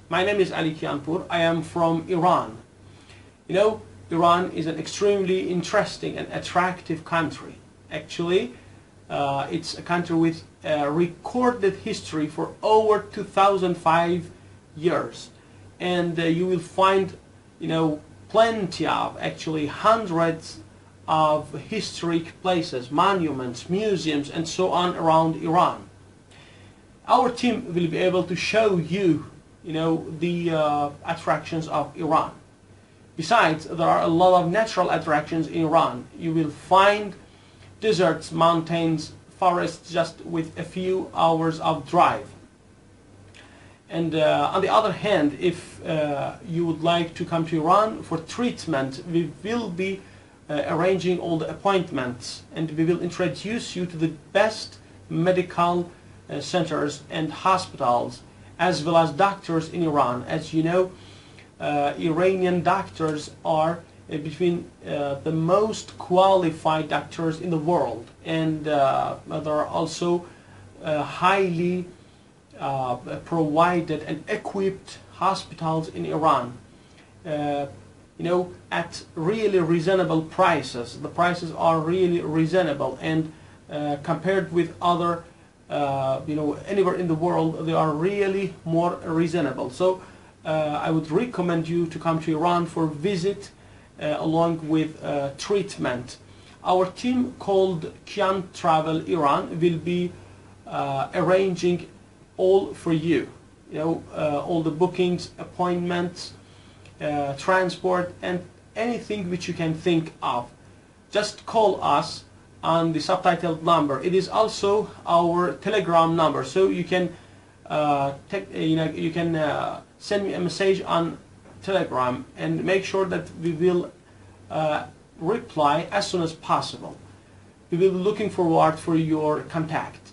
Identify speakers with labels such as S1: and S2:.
S1: My name is Ali Kianpur. I am from Iran. You know, Iran is an extremely interesting and attractive country. Actually, it's a country with a recorded history for over 2005 years. And you will find, plenty of, actually hundreds of historic places, monuments, museums, and so on around Iran. Our team will be able to show you, the attractions of Iran. Besides, there are a lot of natural attractions in Iran. You will find deserts, mountains, forests just with a few hours of drive. And on the other hand, if you would like to come to Iran for treatment, we will be arranging all the appointments, and we will introduce you to the best medical centers and hospitals, as well as doctors in Iran. As you know, Iranian doctors are between the most qualified doctors in the world, and there are also highly provided and equipped hospitals in Iran, at really reasonable prices. The prices are really reasonable, and compared with other anywhere in the world, they are really more reasonable. So I would recommend you to come to Iran for a visit along with treatment. Our team called Kian Travel Iran will be arranging all for you. All the bookings, appointments, transport, and anything which you can think of. Just call us on the subtitled number. It is also our Telegram number, so you can send me a message on Telegram, and make sure that we will reply as soon as possible. We will be looking forward for your contact.